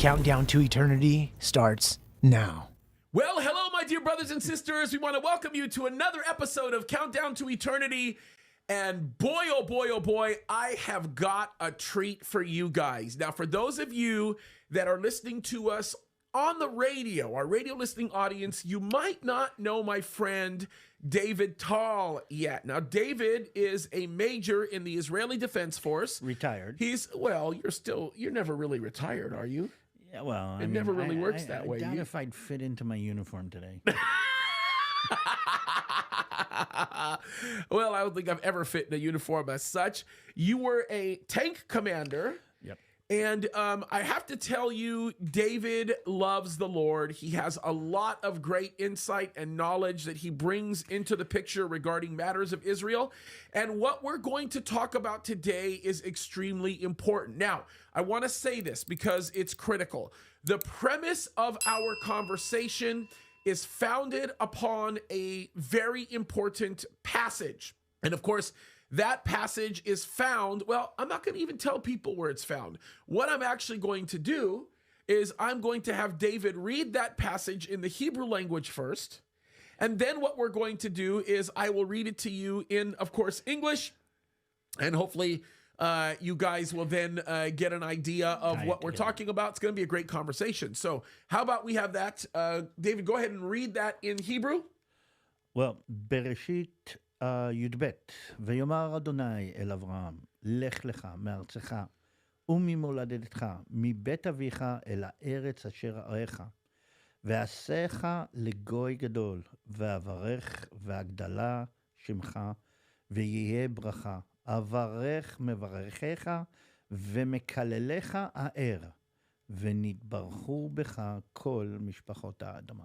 Countdown to Eternity starts now. Well, hello, my dear brothers and sisters. We want to welcome you to another episode of Countdown to Eternity. And boy, oh boy, oh boy, I have got a treat for you guys. Now, for those of you that are listening to us on the radio, our radio listening audience, you might not know my friend David Tal yet. Now, David is a major in the Israeli Defense Force. Retired. You're never really retired, are you? Yeah, well, It never really works that way. I doubt if I'd fit into my uniform today. Well, I don't think I've ever fit in a uniform as such. You were a tank commander. Yep. And I have to tell you, David loves the Lord. He has a lot of great insight and knowledge that he brings into the picture regarding matters of Israel. And what we're going to talk about today is extremely important. Now, I want to say this because it's critical. The premise of our conversation is founded upon a very important passage. And of course, that passage is found, well, I'm not going to even tell people where it's found. What I'm actually going to do is I'm going to have David read that passage in the Hebrew language first. And then what we're going to do is I will read it to you in, of course, English. And hopefully you guys will then get an idea of what we're talking about. It's going to be a great conversation. So how about we have that? David, go ahead and read that in Hebrew. Well, Bereshit י"ב, ויאמר אדוני אל אברהם, לך לך מארצך וממולדתך, מבית אביך אל הארץ אשר אראך, ועשיך לגוי גדול, ואברך ואגדלה שמך, ויהיה ברכה. אברך מברכיך ומקלליך האר, ונתברכו בך כל משפחות האדמה.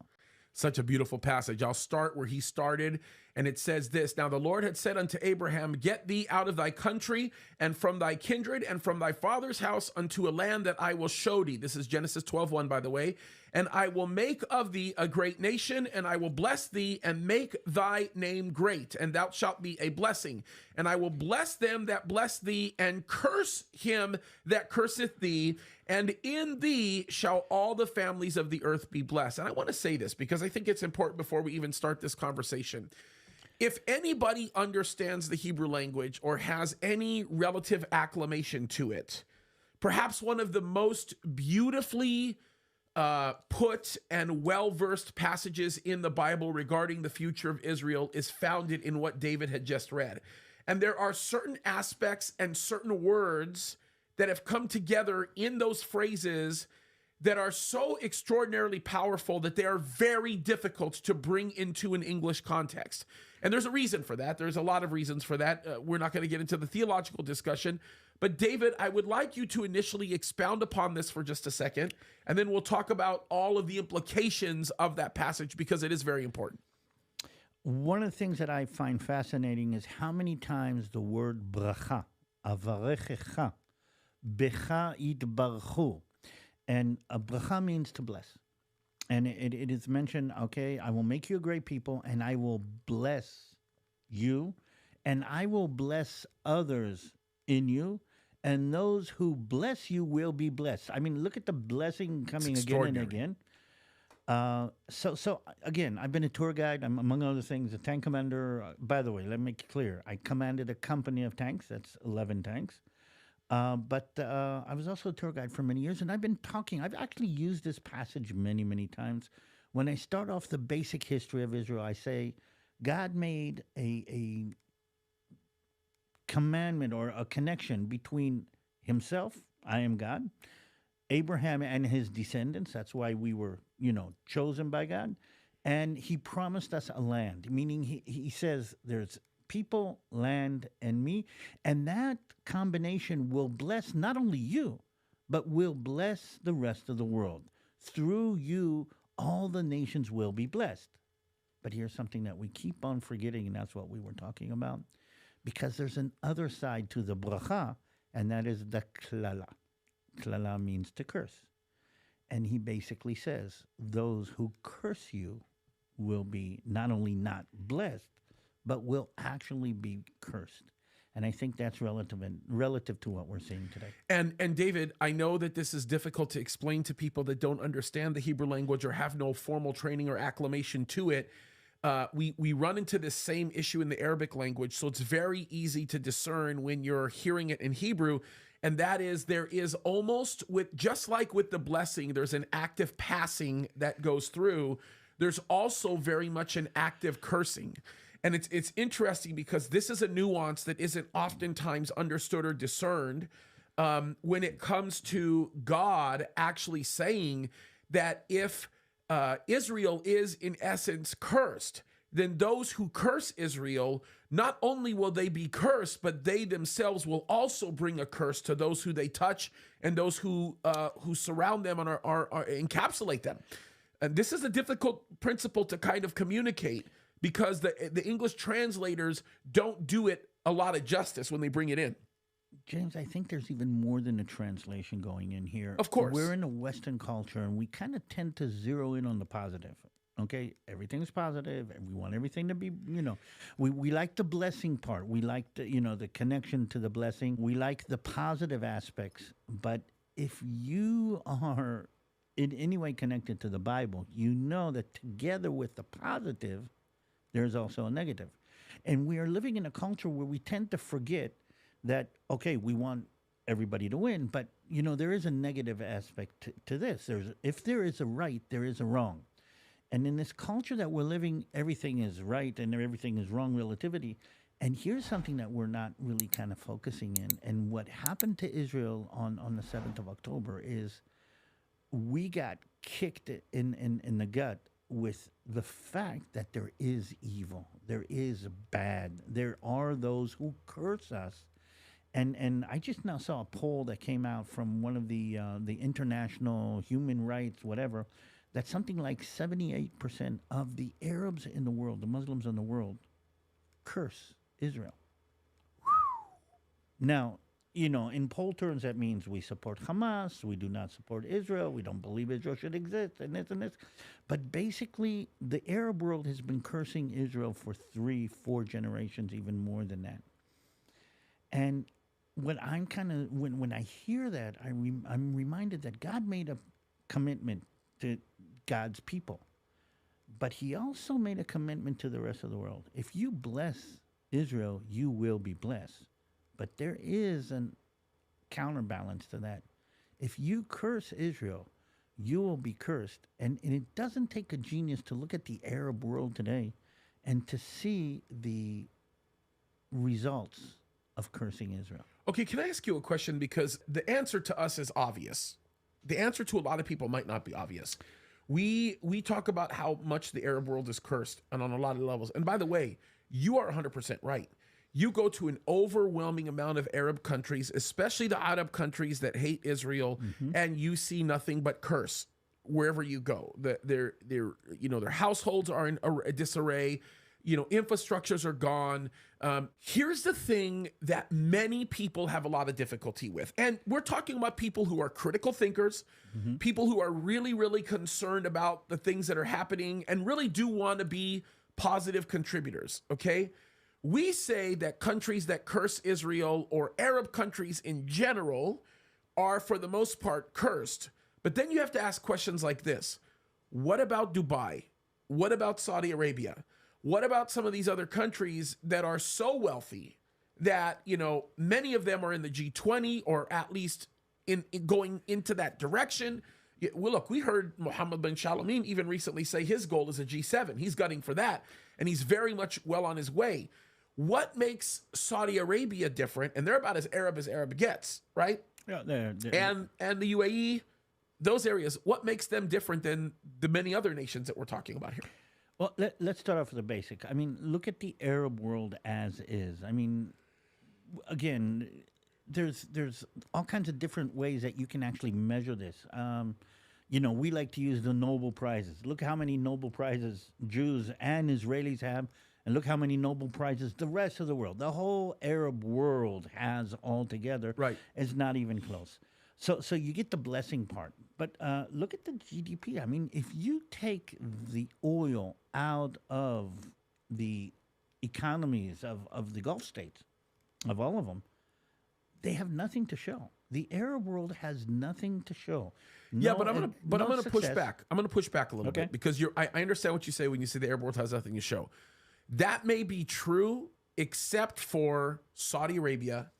Such a beautiful passage. I'll start where he started, and it says this: Now the Lord had said unto Abraham, Get thee out of thy country, and from thy kindred, and from thy father's house, unto a land that I will show thee. This is Genesis 12:1, by the way. And I will make of thee a great nation, and I will bless thee, and make thy name great, and thou shalt be a blessing. And I will bless them that bless thee, and curse him that curseth thee, and in thee shall all the families of the earth be blessed. And I want to say this because I think it's important before we even start this conversation. If anybody understands the Hebrew language or has any relative acclamation to it, perhaps one of the most beautifully put and well-versed passages in the Bible regarding the future of Israel is founded in what David had just read. And there are certain aspects and certain words that have come together in those phrases that are so extraordinarily powerful that they are very difficult to bring into an English context. And there's a reason for that. There's a lot of reasons for that. We're not going to get into the theological discussion. But David, I would like you to initially expound upon this for just a second, and then we'll talk about all of the implications of that passage because it is very important. One of the things that I find fascinating is how many times the word bracha, avarechecha, becha yitbarchu, and a bracha means to bless. And it is mentioned, okay, I will make you a great people, and I will bless you, and I will bless others in you, and those who bless you will be blessed. I mean, look at the blessing coming again and again. So again, I've been a tour guide. I'm, among other things, a tank commander. By the way, let me make it clear. I commanded a company of tanks. That's 11 tanks. But I was also a tour guide for many years, and I've been talking. I've actually used this passage many, many times. When I start off the basic history of Israel, I say God made a commandment or a connection between himself, I am God, Abraham and his descendants. That's why we were, chosen by God. And he promised us a land, meaning he says there's people, land, and me. And that combination will bless not only you, but will bless the rest of the world. Through you, all the nations will be blessed. But here's something that we keep on forgetting, and that's what we were talking about. Because there's an other side to the bracha, and that is the klala. Klala means to curse. And he basically says, those who curse you will be not only not blessed, but will actually be cursed. And I think that's relative to what we're seeing today. And David, I know that this is difficult to explain to people that don't understand the Hebrew language or have no formal training or acclimation to it. We run into this same issue in the Arabic language, so it's very easy to discern when you're hearing it in Hebrew. And that is, there is almost, with just like with the blessing, there's an active passing that goes through. There's also very much an active cursing. And it's interesting because this is a nuance that isn't oftentimes understood or discerned when it comes to God actually saying that if Israel is in essence cursed, then those who curse Israel, not only will they be cursed, but they themselves will also bring a curse to those who they touch and those who surround them and are encapsulate them. And this is a difficult principle to kind of communicate because the English translators don't do it a lot of justice when they bring it in. James, I think there's even more than a translation going in here. Of course. We're in a Western culture, and we kind of tend to zero in on the positive. Okay, everything's positive, and we want everything to be, we like the blessing part. We like the connection to the blessing. We like the positive aspects. But if you are in any way connected to the Bible, you know that together with the positive, there's also a negative. And we are living in a culture where we tend to forget that, okay, we want everybody to win, but, there is a negative aspect to this. If there is a right, there is a wrong. And in this culture that we're living, everything is right and everything is wrong relativity. And here's something that we're not really kind of focusing in. And what happened to Israel on the 7th of October is we got kicked in the gut with the fact that there is evil, there is bad, there are those who curse us. And I just now saw a poll that came out from one of the international human rights, whatever, that something like 78% of the Arabs in the world, the Muslims in the world, curse Israel. Now, in poll terms, that means we support Hamas, we do not support Israel, we don't believe Israel should exist, and this and this. But basically, the Arab world has been cursing Israel for 3-4 generations, even more than that. And when when I hear that, I'm reminded that God made a commitment to God's people, but he also made a commitment to the rest of the world. If you bless Israel, you will be blessed. But there is a counterbalance to that. If you curse Israel, you will be cursed. And it doesn't take a genius to look at the Arab world today and to see the results of cursing Israel. Okay, can I ask you a question? Because the answer to us is obvious. The answer to a lot of people might not be obvious. We talk about how much the Arab world is cursed and on a lot of levels. And by the way, you are 100% right. You go to an overwhelming amount of Arab countries, especially the Arab countries that hate Israel, and you see nothing but curse wherever you go. Their households are in a disarray. Infrastructures are gone. Here's the thing that many people have a lot of difficulty with. And we're talking about people who are critical thinkers, people who are really, really concerned about the things that are happening and really do want to be positive contributors, okay? We say that countries that curse Israel or Arab countries in general are, for the most part, cursed. But then you have to ask questions like this. What about Dubai? What about Saudi Arabia? What about some of these other countries that are so wealthy that, many of them are in the G20 or at least in going into that direction? Well, look, we heard Mohammed bin Shalom even recently say his goal is a G7. He's gunning for that, and he's very much well on his way. What makes Saudi Arabia different? And they're about as Arab gets, right? Yeah, they're and the UAE, those areas. What makes them different than the many other nations that we're talking about here? Well, let's start off with the basic. I mean, look at the Arab world as is. I mean, again, there's all kinds of different ways that you can actually measure this. We like to use the Nobel Prizes. Look how many Nobel Prizes Jews and Israelis have, and look how many Nobel Prizes the rest of the world, the whole Arab world has altogether. Right. It's not even close. So you get the blessing part. But look at the GDP. I mean, if you take the oil out of the economies of the Gulf states, of all of them, they have nothing to show. The Arab world has nothing to show. Yeah, No, but I'm no gonna push success. back. I'm gonna push back a little Okay. bit because I understand what you say when you say the Arab world has nothing to show. That may be true, except for Saudi Arabia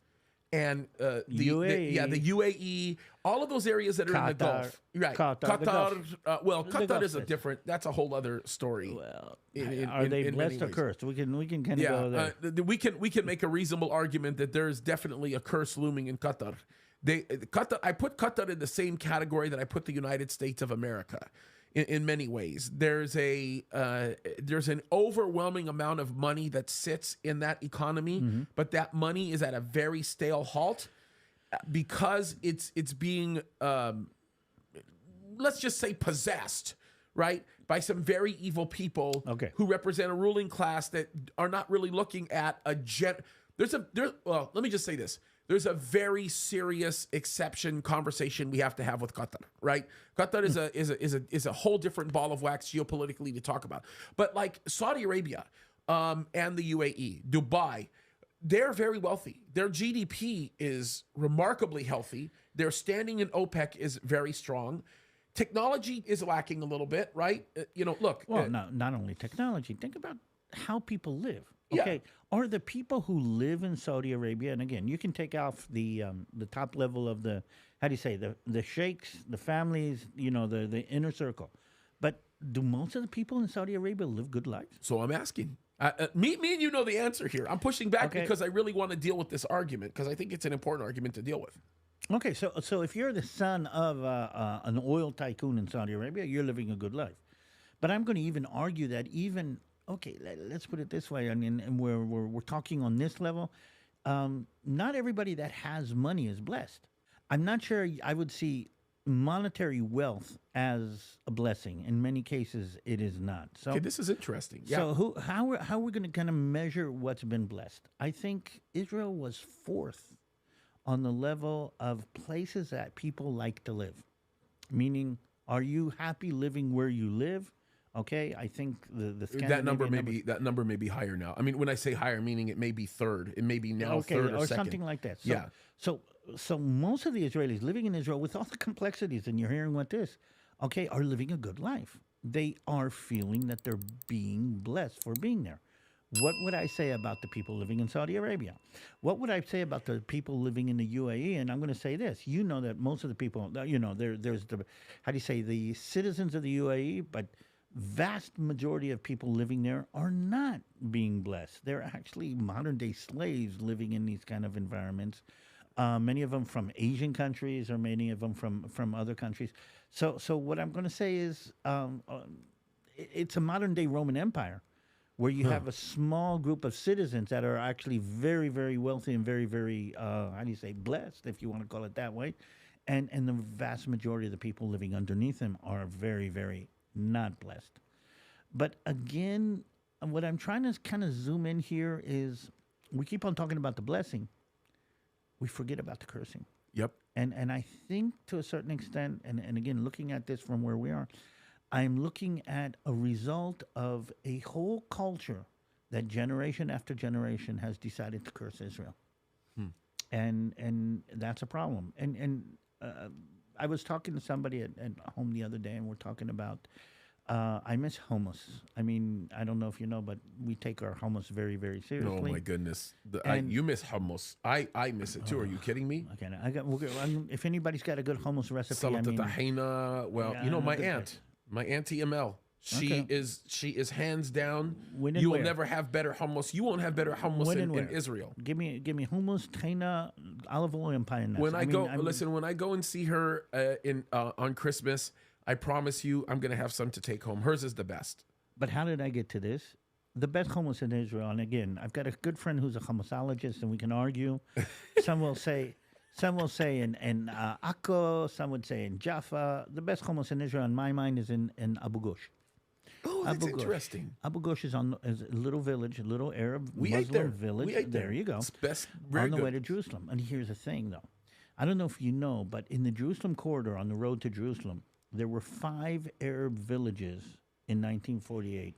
and the UAE, all of those areas that are in the Qatar. Gulf, right? Qatar, the Gulf. Well, The Qatar Gulf is a states. different. That's a whole other story. Well, in are they many blessed or ways. cursed? We can kind of Yeah, go there. we can make a reasonable argument that there is definitely a curse looming in Qatar. Qatar. I put Qatar in the same category that I put the United States of America. In many ways, there's an overwhelming amount of money that sits in that economy, but that money is at a very stale halt because it's being let's just say possessed, right, by some very evil people Okay. who represent a ruling class that are not really looking at well, let me just say this. There's a very serious exception conversation we have to have with Qatar, right? Qatar is a whole different ball of wax geopolitically to talk about. But like Saudi Arabia and the UAE, Dubai, they're very wealthy. Their GDP is remarkably healthy. Their standing in OPEC is very strong. Technology is lacking a little bit, right? Look. Well, not only technology. Think about how people live. Yeah. Okay, are the people who live in Saudi Arabia, and again, you can take off the top level of the the sheikhs, the families, the inner circle, but do most of the people in Saudi Arabia live good lives? So I'm asking. Me and you know the answer here. I'm pushing back Okay. because I really want to deal with this argument because I think it's an important argument to deal with. Okay, so if you're the son of an oil tycoon in Saudi Arabia, you're living a good life. But I'm going to even argue that let's put it this way. I mean, and we're talking on this level. Not everybody that has money is blessed. I'm not sure I would see monetary wealth as a blessing. In many cases, it is not. So, Okay, this is interesting. Yeah. so how are we going to kind of measure what's been blessed? I think Israel was fourth on the level of places that people like to live. Meaning, are you happy living where you live? Okay, I think the that number Scandinavian may be higher now. I mean, when I say higher, meaning it may be third. It may be now third or second. something like that. So, Yeah. So most of the Israelis living in Israel, with all the complexities, and you're hearing what this, are living a good life. They are feeling that they're being blessed for being there. What would I say about the people living in Saudi Arabia? What would I say about the people living in the UAE? And I'm going to say this: that most of the people, there's the citizens of the UAE, but vast majority of people living there are not being blessed. They're actually modern day slaves living in these kind of environments. Many of them from Asian countries, or many of them from other countries. So what I'm going to say is, it's a modern day Roman Empire, where you have a small group of citizens that are actually very, very wealthy and very, very blessed, if you want to call it that way, and the vast majority of the people living underneath them are very, very not blessed. But again, what I'm trying to kind of zoom in here is, we keep on talking about the blessing, we forget about the cursing. Yep. And I think to a certain extent, and again, looking at this from where we are, I'm looking at a result of a whole culture that generation after generation has decided to curse Israel. And that's a problem. And I was talking to somebody at home the other day, and we're talking about, I miss hummus. I mean, I don't know if you know, but we take our hummus very, very seriously. Oh my goodness. And- You miss hummus. I miss it too. Are you kidding me? Okay, if anybody's got a good hummus recipe, I Salat mean, tahina. Well, Yeah, my good aunt, my auntie Amel. She is hands down. When and You will where? never have better hummus. You won't have better hummus When in and where? Israel. give me hummus, tahina, olive oil, and pine nuts. When I go, mean, listen. When I go and see her on Christmas, I promise you, I'm gonna have some to take home. Hers is the best. But how did I get to this? The best hummus in Israel, and again, I've got a good friend who's a hummusologist, and we can argue. Some will say in Akko, some would say in Jaffa. The best hummus in Israel, in my mind, is in Abu Ghosh. Oh, that's Abu Ghosh. interesting. Abu Ghosh is a little village, a little Arab We ate Muslim there. village. We ate there you go. It's best. Very On the good. way to Jerusalem. And here's the thing, though. I don't know if you know, but in the Jerusalem corridor, on the road to Jerusalem, there were 5 Arab villages in 1948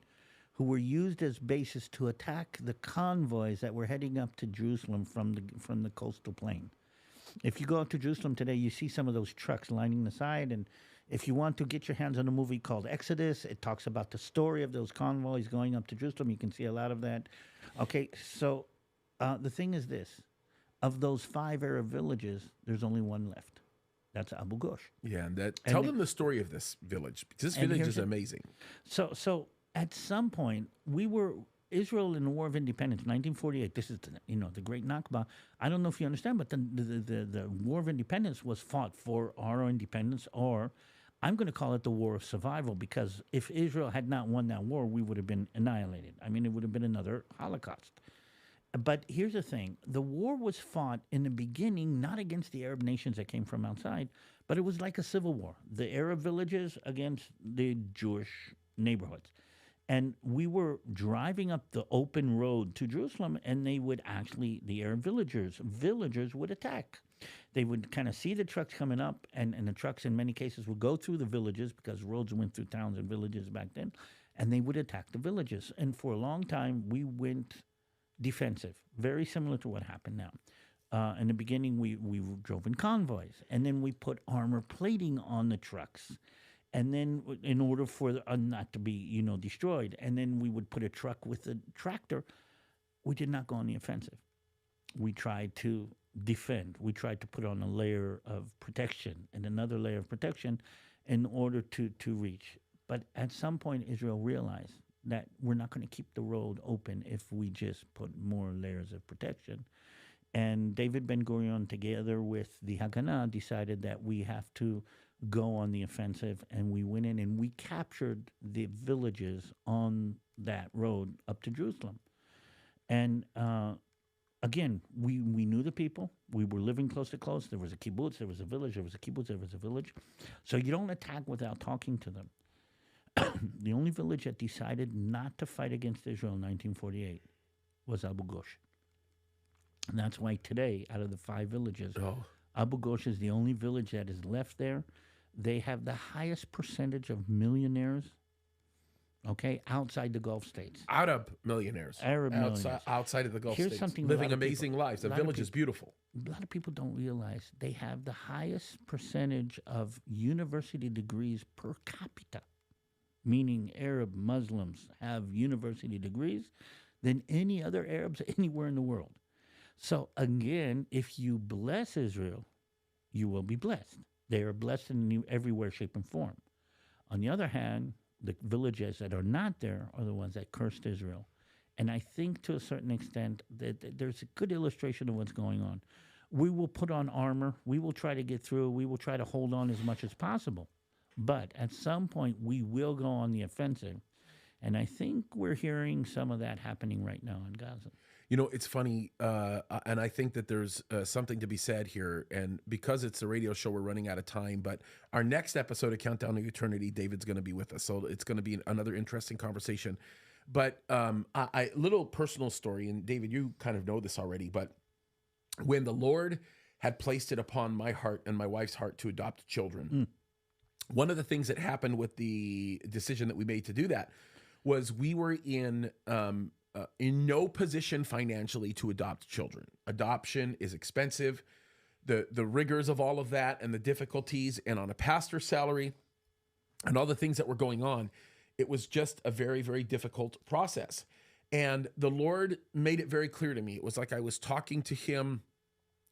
who were used as bases to attack the convoys that were heading up to Jerusalem from the coastal plain. If you go up to Jerusalem today, you see some of those trucks lining the side. And if you want to get your hands on a movie called Exodus, it talks about the story of those convoys going up to Jerusalem. You can see a lot of that. Okay, so the thing is this. Of those 5 Arab villages, there's only one left. That's Abu Ghosh. Yeah, and tell them the story of this village. This village is amazing. So at some point, we were Israel in the War of Independence, 1948. This is the Great Nakba. I don't know if you understand, but the War of Independence was fought for our independence, or I'm going to call it the War of Survival, because if Israel had not won that war, we would have been annihilated. I mean, it would have been another Holocaust. But here's the thing. The war was fought in the beginning not against the Arab nations that came from outside, but it was like a civil war. The Arab villages against the Jewish neighborhoods. And we were driving up the open road to Jerusalem, and they would actually, the Arab villagers would attack. They would kind of see the trucks coming up, and the trucks in many cases would go through the villages, because roads went through towns and villages back then, and they would attack the villages. And for a long time, we went defensive, very similar to what happened now. In the beginning, we drove in convoys, and then we put armor plating on the trucks. And then, in order for not to be, destroyed, and then we would put a truck with a tractor. We did not go on the offensive. We tried to defend. We tried to put on a layer of protection and another layer of protection in order to reach. But at some point, Israel realized that we're not going to keep the road open if we just put more layers of protection. And David Ben-Gurion, together with the Haganah, decided that we have to go on the offensive, and we went in and we captured the villages on that road up to Jerusalem. And again, we knew the people. We were living close to close. There was a kibbutz, there was a village, there was a kibbutz, there was a village. So you don't attack without talking to them. The only village that decided not to fight against Israel in 1948 was Abu Ghosh. And that's why today, out of the 5 villages, Abu Ghosh is the only village that is left there. They have the highest percentage of millionaires, outside the Gulf states. Arab millionaires. Millionaires. Outside of the Gulf Here's states. something Living amazing lives. The village is beautiful. A lot of people don't realize they have the highest percentage of university degrees per capita, meaning Arab Muslims have university degrees, than any other Arabs anywhere in the world. So again, if you bless Israel, you will be blessed. They are blessed in everywhere, shape, and form. On the other hand, the villages that are not there are the ones that cursed Israel. And I think to a certain extent that there's a good illustration of what's going on. We will put on armor. We will try to get through. We will try to hold on as much as possible. But at some point, we will go on the offensive. And I think we're hearing some of that happening right now in Gaza. It's funny, and I think that there's something to be said here. And because it's a radio show, we're running out of time. But our next episode of Countdown to Eternity, David's going to be with us. So it's going to be another interesting conversation. But a little personal story, and David, you kind of know this already, but when the Lord had placed it upon my heart and my wife's heart to adopt children, one of the things that happened with the decision that we made to do that was we were in no position financially to adopt children. Adoption is expensive. The rigors of all of that and the difficulties, and on a pastor's salary and all the things that were going on, it was just a very, very difficult process. And the Lord made it very clear to me. It was like I was talking to him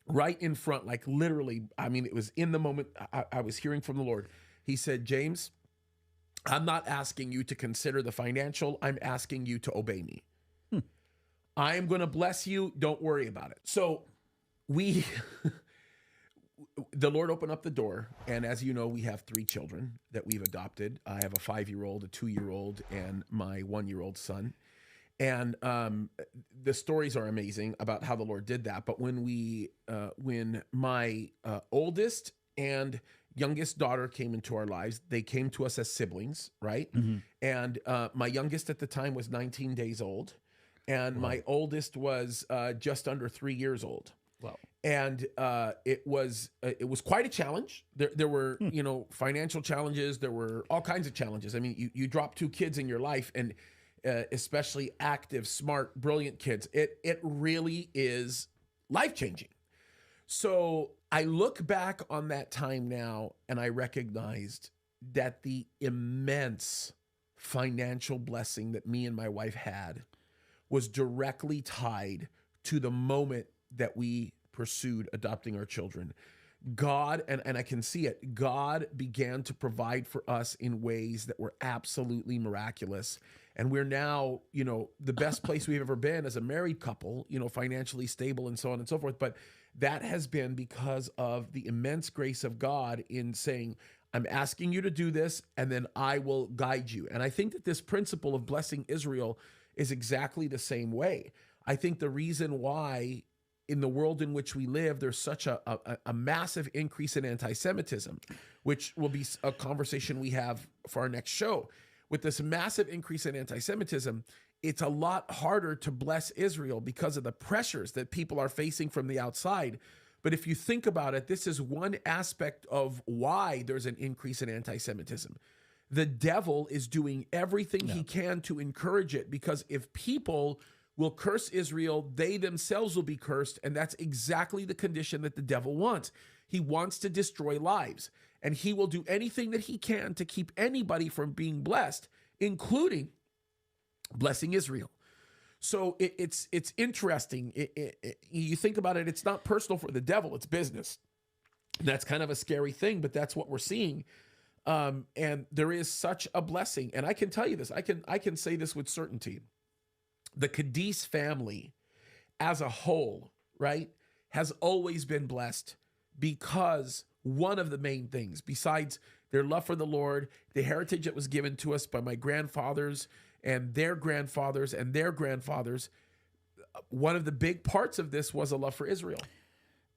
right in front, like literally. I mean, it was in the moment I was hearing from the Lord. He said, James, I'm not asking you to consider the financial. I'm asking you to obey me. I am going to bless you. Don't worry about it. So the Lord opened up the door. And as you know, we have 3 children that we've adopted. I have a 5-year-old, a 2-year-old, and my 1-year-old son. And the stories are amazing about how the Lord did that. But when my oldest and youngest daughter came into our lives, they came to us as siblings, right? Mm-hmm. And my youngest at the time was 19 days old. And my oldest was just under 3 years old. Wow! And it was quite a challenge. There were financial challenges. There were all kinds of challenges. I mean, you drop 2 kids in your life, and especially active, smart, brilliant kids. It really is life-changing. So I look back on that time now, and I recognized that the immense financial blessing that me and my wife had was directly tied to the moment that we pursued adopting our children. God, and I can see it, God began to provide for us in ways that were absolutely miraculous. And we're now, the best place we've ever been as a married couple, financially stable and so on and so forth. But that has been because of the immense grace of God in saying, I'm asking you to do this, and then I will guide you. And I think that this principle of blessing Israel is exactly the same way. I think the reason why in the world in which we live, there's such a massive increase in anti-Semitism, which will be a conversation we have for our next show. With this massive increase in anti-Semitism, it's a lot harder to bless Israel because of the pressures that people are facing from the outside. But if you think about it, this is one aspect of why there's an increase in anti-Semitism. The devil is doing everything he can to encourage it, because if people will curse Israel, they themselves will be cursed. And that's exactly the condition that the devil wants. He wants to destroy lives, and he will do anything that he can to keep anybody from being blessed, including blessing Israel. So it's interesting. You think about it, it's not personal for the devil, it's business. That's kind of a scary thing, but that's what we're seeing. And there is such a blessing. And I can tell you this, I can say this with certainty. The Cadiz family as a whole, right, has always been blessed because one of the main things, besides their love for the Lord, the heritage that was given to us by my grandfathers and their grandfathers and their grandfathers, one of the big parts of this was a love for Israel.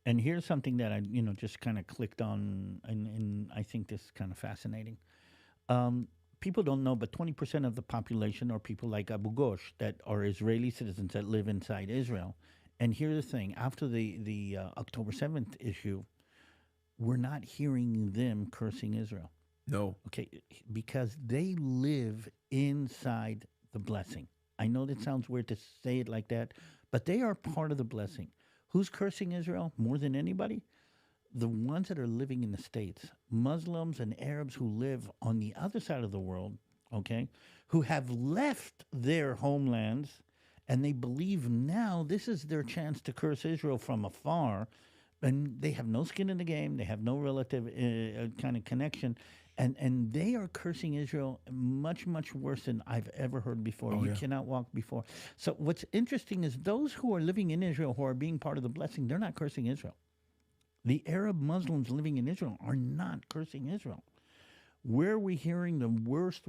And here's something that I, just kind of clicked on, and I think this is kind of fascinating. People don't know, but 20% of the population are people like Abu Ghosh that are Israeli citizens that live inside Israel. And here's the thing: after the October 7th issue, we're not hearing them cursing Israel. No. Okay, because they live inside the blessing. I know that sounds weird to say it like that, but they are part of the blessing. Who's cursing Israel more than anybody? The ones that are living in the States, Muslims and Arabs who live on the other side of the world, okay, who have left their homelands, and they believe now this is their chance to curse Israel from afar, and they have no skin in the game, they have no relative kind of connection, and they are cursing Israel much, much worse than I've ever heard before. You cannot walk before. So what's interesting is those who are living in Israel, who are being part of the blessing, they're not cursing Israel. The Arab Muslims living in Israel are not cursing Israel. Where we're hearing the worst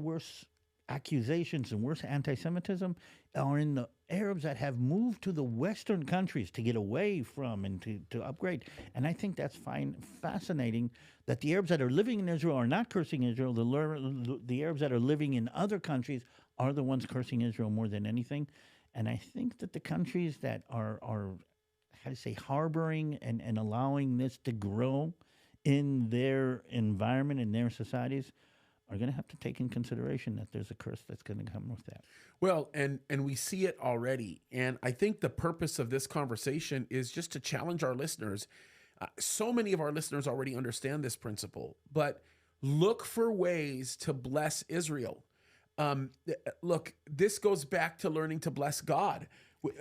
accusations and worst anti-Semitism are in the Arabs that have moved to the Western countries to get away from and to upgrade. And I think that's fascinating that the Arabs that are living in Israel are not cursing Israel. The Arabs that are living in other countries are the ones cursing Israel more than anything. And I think that the countries that are harboring and allowing this to grow in their environment, in their societies, are going to have to take in consideration that there's a curse that's going to come with that. Well, and we see it already. And I think the purpose of this conversation is just to challenge our listeners. So many of our listeners already understand this principle, but look for ways to bless Israel. Look, this goes back to learning to bless God.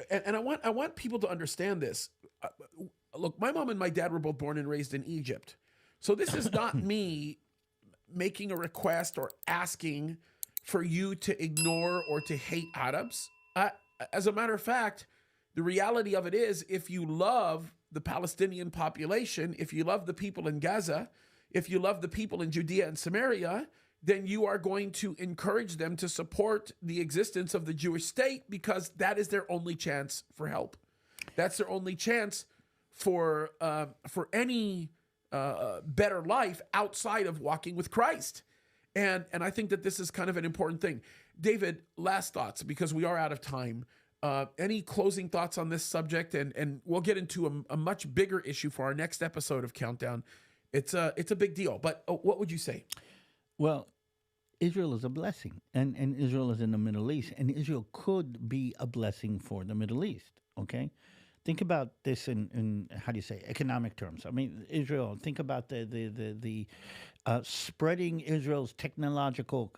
And I want people to understand this. Look, my mom and my dad were both born and raised in Egypt. So this is not me making a request or asking for you to ignore or to hate Arabs. As a matter of fact, the reality of it is, if you love the Palestinian population, if you love the people in Gaza, if you love the people in Judea and Samaria, then you are going to encourage them to support the existence of the Jewish state, because that is their only chance for help. That's their only chance for any better life outside of walking with Christ. And I think that this is kind of an important thing. David, last thoughts, because we are out of time. Any closing thoughts on this subject? And we'll get into a much bigger issue for our next episode of Countdown. It's a big deal, but what would you say? Well, Israel is a blessing, and Israel is in the Middle East, and Israel could be a blessing for the Middle East. Okay, think about this in how do you say, economic terms. I mean, Israel. Think about the spreading Israel's technological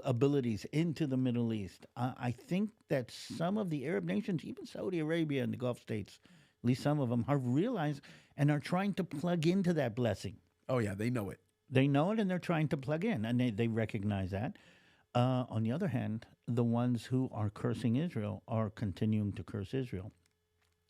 abilities into the Middle East. I think that some of the Arab nations, even Saudi Arabia and the Gulf states, at least some of them, have realized and are trying to plug into that blessing. Oh yeah, they know it. They know it, and they're trying to plug in, and they recognize that. On the other hand, the ones who are cursing Israel are continuing to curse Israel,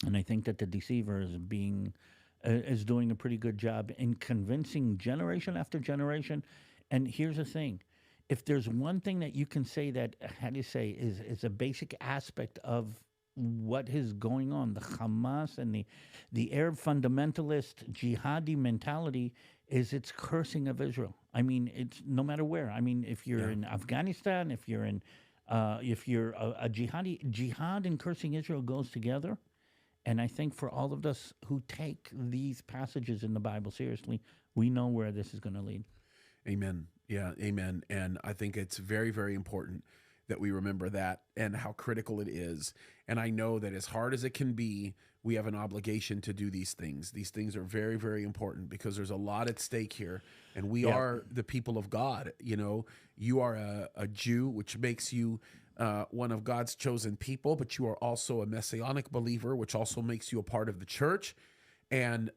and I think that the deceiver is doing a pretty good job in convincing generation after generation. And here's the thing: if there's one thing that you can say that, how do you say, is a basic aspect of what is going on, the Hamas and the Arab fundamentalist jihadi mentality, is its cursing of Israel. I mean, it's no matter where. I mean, if you're in Afghanistan, if you're a jihad and cursing Israel goes together. And I think for all of us who take these passages in the Bible seriously, we know where this is going to lead. Amen. Yeah, amen. And I think it's very, very important that we remember that and how critical it is. And I know that as hard as it can be, we have an obligation to do these things. These things are very, very important because there's a lot at stake here. And we are the people of God. You know, you are a Jew, which makes you one of God's chosen people, but you are also a messianic believer, which also makes you a part of the church. And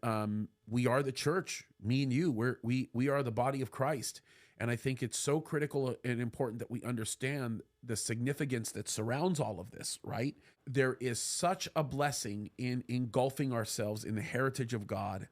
we are the church, me and you. We are the body of Christ. And I think it's so critical and important that we understand the significance that surrounds all of this, right? There is such a blessing in engulfing ourselves in the heritage of God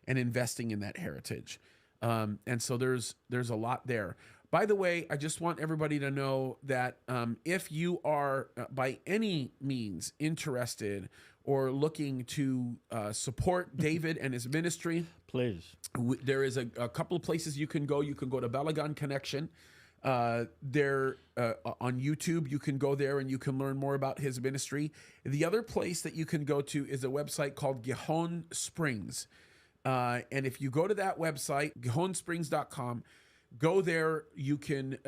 and investing in that heritage. And so there's a lot there. By the way, I just want everybody to know that if you are by any means interested or looking to support David and his ministry, please. There is a couple of places you can go. You can go to Balagan Connection. There on YouTube, you can go there and you can learn more about his ministry. The other place that you can go to is a website called Gihon Springs. And if you go to that website, gihonsprings.com, go there. You can,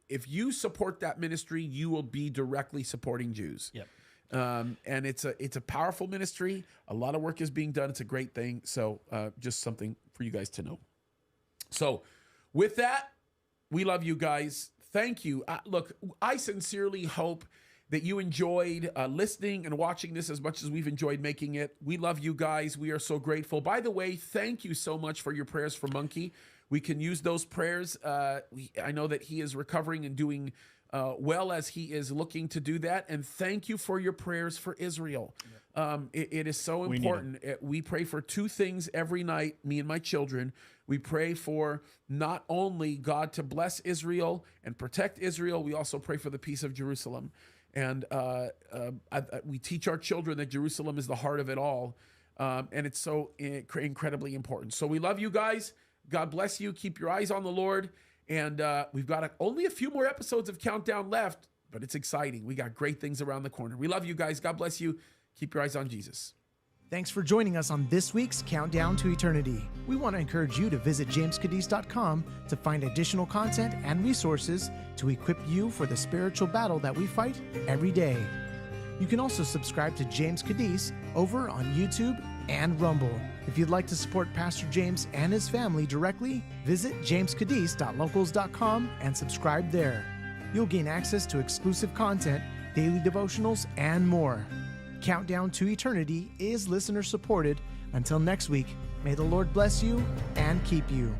if you support that ministry, you will be directly supporting Jews. Yep. And it's a powerful ministry. A lot of work is being done. It's a great thing. So just something for you guys to know. So with that, we love you guys. Thank you. Look, I sincerely hope that you enjoyed listening and watching this as much as we've enjoyed making it. We love you guys. We are so grateful. By the way, thank you so much for your prayers for Monkey. We can use those prayers. I know that he is recovering and doing well as he is looking to do that. And thank you for your prayers for Israel. It is so important. We pray for two things every night, me and my children. We pray for not only God to bless Israel and protect Israel, we also pray for the peace of Jerusalem. And we teach our children that Jerusalem is the heart of it all. And it's so incredibly important. So we love you guys. God bless you. Keep your eyes on the Lord. And we've got only a few more episodes of Countdown left, but it's exciting. We got great things around the corner. We love you guys. God bless you. Keep your eyes on Jesus. Thanks for joining us on this week's Countdown to Eternity. We want to encourage you to visit jamescadiz.com to find additional content and resources to equip you for the spiritual battle that we fight every day. You can also subscribe to James Cadiz over on YouTube and Rumble. If you'd like to support Pastor James and his family directly, visit jamescadiz.locals.com and subscribe there. You'll gain access to exclusive content, daily devotionals, and more. Countdown to Eternity is listener supported. Until next week, may the Lord bless you and keep you.